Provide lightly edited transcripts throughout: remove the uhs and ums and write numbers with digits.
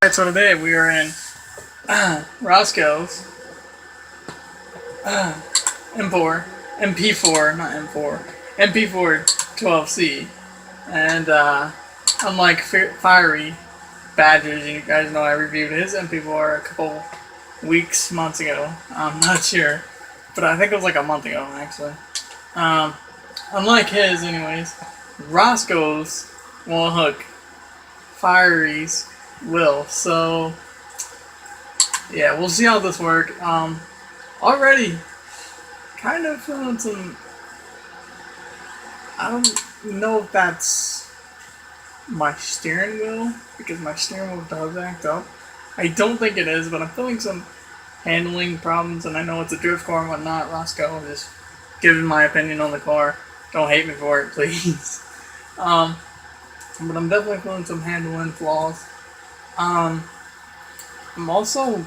Alright, so today we are in Roscoe's M4, mp4, not M4, mp4-12c, and unlike Fiery Badgers, you guys know I reviewed his mp4 a couple weeks, months ago. I'm not sure, but I think it was like a month ago actually. Unlike his, anyways, Roscoe's won't hook, Fiery's will. So yeah, we'll see how this works. Already kind of feeling some. I don't know if that's my steering wheel, because my steering wheel does act up. I don't think it is, but I'm feeling some handling problems, and I know it's a drift car and whatnot. Roscoe, I'm just giving my opinion on the car. Don't hate me for it, please. But I'm definitely feeling some handling flaws. I'm also,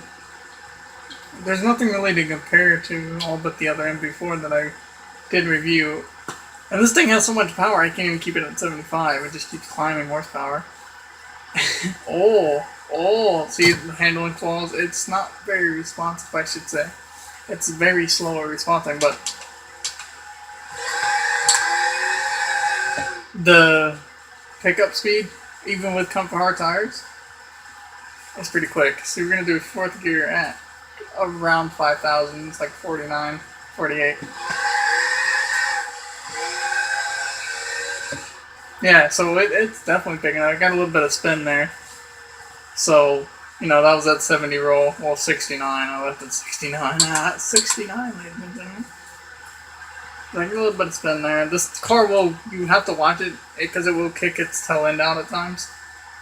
there's nothing really to compare to all but the other MP4 that I did review. And this thing has so much power, I can't even keep it at 75. It just keeps climbing horsepower. See the handling flaws? It's not very responsive, I should say. It's very slow at responding, but the pickup speed, even with comfort hard tires, it's pretty quick. So we're going to do fourth gear at around 5,000. It's like 49, 48. Yeah, so it's definitely picking up. I got a little bit of spin there. So, you know, that was at 70 roll. Well, 69. I left at 69. 69, ladies and gentlemen. Like a little bit of spin there. This car will, you have to watch it because it will kick its tail end out at times.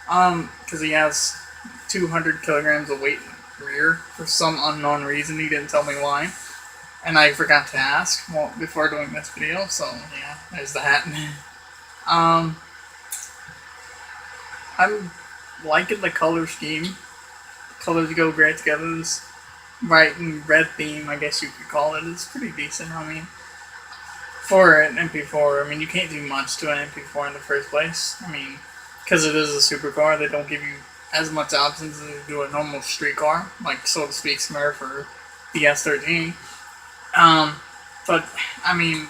Because he has 200 kilograms of weight in rear for some unknown reason. He didn't tell me why, and I forgot to ask before doing this video. So yeah, there's that. I'm liking the color scheme. The colors go great together. This white and red theme, I guess you could call it, is pretty decent. I mean, for an MP4, I mean, you can't do much to an MP4 in the first place. I mean, because it is a supercar, they don't give you as much options as they do a normal street car, like, so to speak, Smurf or the S13. But, I mean,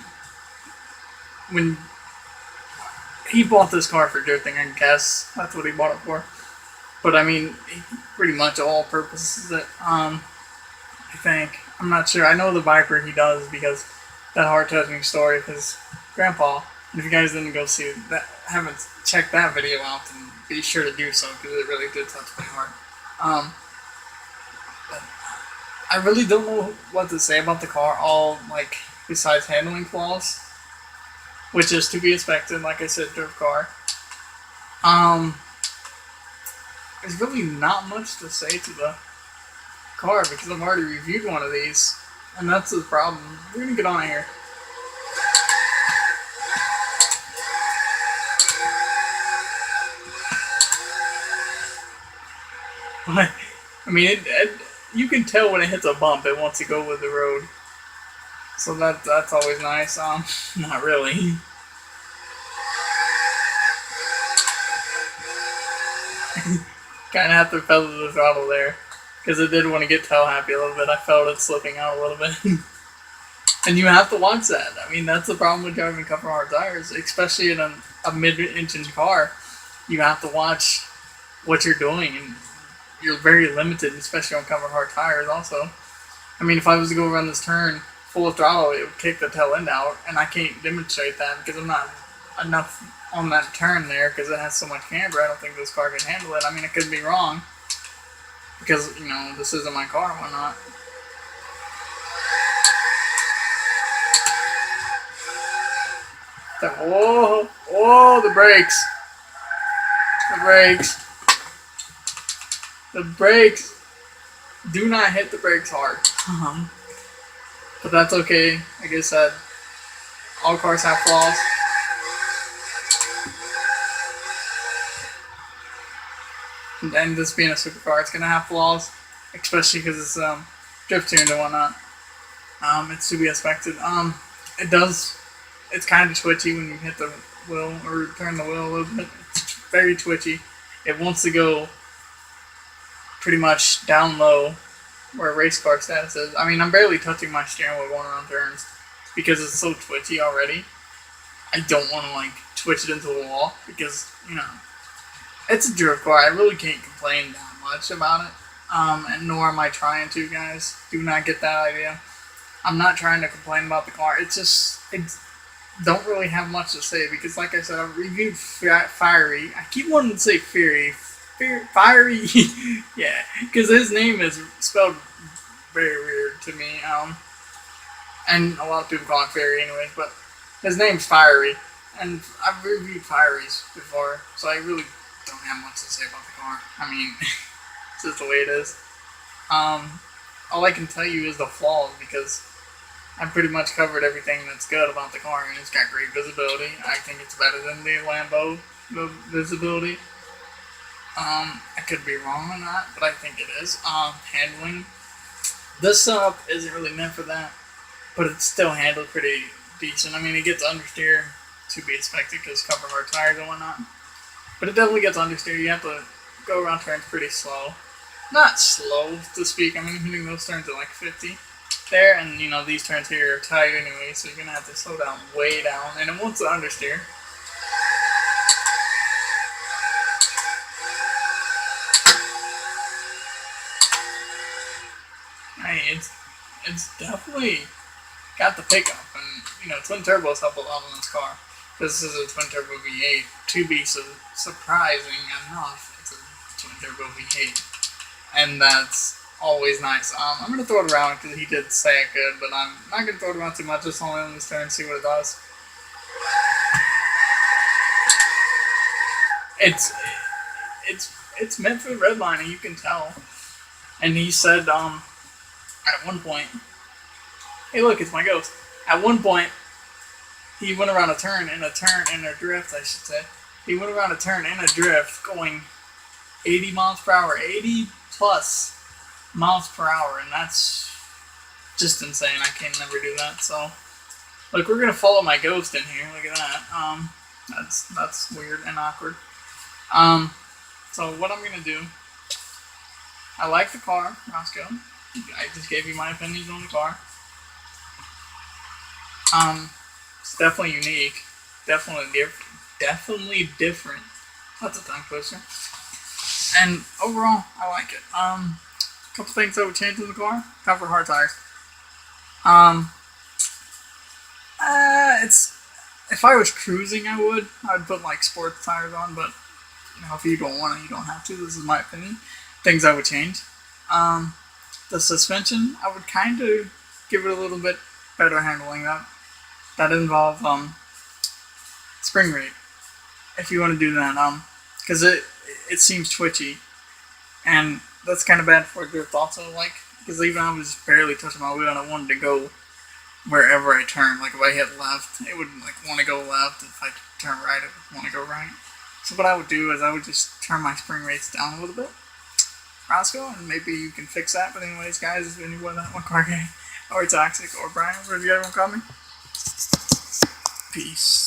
when he bought this car for drifting, I guess that's what he bought it for. But, I mean, pretty much all purposes it, I think. I'm not sure. I know the Viper he does because that heart-touching story of his grandpa. And if you guys didn't go see that, haven't checked that video out, then be sure to do so, because it really did touch my heart. But I really don't know what to say about the car, all, like, besides handling flaws, which is to be expected, like I said, drift car. There's really not much to say to the car, because I've already reviewed one of these, and that's the problem. We're gonna get on here. I mean, you can tell when it hits a bump, it wants to go with the road. So that's always nice. Not really. Kind of have to feather the throttle there, because it did want to get tail happy a little bit. I felt it slipping out a little bit. And you have to watch that. I mean, that's the problem with driving comfort hard tires, especially in a mid-engine car. You have to watch what you're doing, and you're very limited, especially on comfort hard tires also. I mean, if I was to go around this turn full of throttle, it would kick the tail end out, and I can't demonstrate that because I'm not enough on that turn there, because it has so much camber. I don't think this car can handle it. I mean, I could be wrong, because, you know, this isn't my car and whatnot. Whoa, the brakes. The brakes. Do not hit the brakes hard. But that's okay. Like I said, all cars have flaws. And this being a supercar, it's gonna have flaws, especially because it's drift tuned and whatnot. It's to be expected. It's kind of twitchy when you hit the wheel or turn the wheel a little bit. It's very twitchy. It wants to go pretty much down low where race car status is. I mean, I'm barely touching my steering wheel going around turns because it's so twitchy already. I don't want to like twitch it into the wall because, you know, it's a drift car. I really can't complain that much about it. And nor am I trying to, guys. Do not get that idea. I'm not trying to complain about the car. It's just, don't really have much to say because, like I said, I reviewed Fiery. I keep wanting to say Fiery. Fiery. Yeah, because his name is spelled very weird to me. And a lot of people call him Fiery anyways, but his name's Fiery. And I've reviewed Fieries before, so I really don't have much to say about the car. I mean, it's just the way it is. All I can tell you is the flaws because I've pretty much covered everything that's good about the car, and it's got great visibility. I think it's better than the Lambo visibility. I could be wrong on that, but I think it is. Handling. This setup isn't really meant for that, but it's still handled pretty decent. I mean, it gets understeer to be expected because cover hard tires and whatnot. But it definitely gets understeer. You have to go around turns pretty slow. Not slow to speak. I mean, hitting those turns at like 50 there, and you know these turns here are tight anyway, so you're gonna have to slow down way down, and it wants to understeer. I mean, it's definitely got the pickup, and you know twin turbos help a lot on this car. This is a twin turbo V8. To be surprising enough, it's a twin turbo V8, and that's always nice. I'm going to throw it around because he did say I could, but I'm not going to throw it around too much. Just only on this turn and see what it does. It's meant for redlining, you can tell. And he said at one point, hey look, it's my ghost. At one point, he went around a turn in a drift, I should say. He went around a turn in a drift going 80 miles per hour, 80 plus miles per hour, and that's just insane. I can never do that. So, look, we're gonna follow my ghost in here. Look at that. That's weird and awkward. So what I'm gonna do? I like the car, Roscoe. I just gave you my opinions on the car. It's definitely unique. Definitely different. That's a tongue twister. And overall, I like it. Couple things I would change in the car. Cover hard tires. It's if I was cruising, I'd put like sports tires on, but you know, if you don't want to, you don't have to. This is my opinion. Things I would change. The suspension, I would kind of give it a little bit better handling. That involve spring rate. If you want to do that, because it seems twitchy, and that's kind of bad for a drift also, like, because even I was barely touching my wheel and I wanted to go wherever I turn. Like if I hit left, it would like want to go left. If I turn right, it would want to go right. So what I would do is I would just turn my spring rates down a little bit, Roscoe, and maybe you can fix that. But anyways, guys, if anyone that one car guy or Toxic or Brian, whatever you guys want to call me, peace.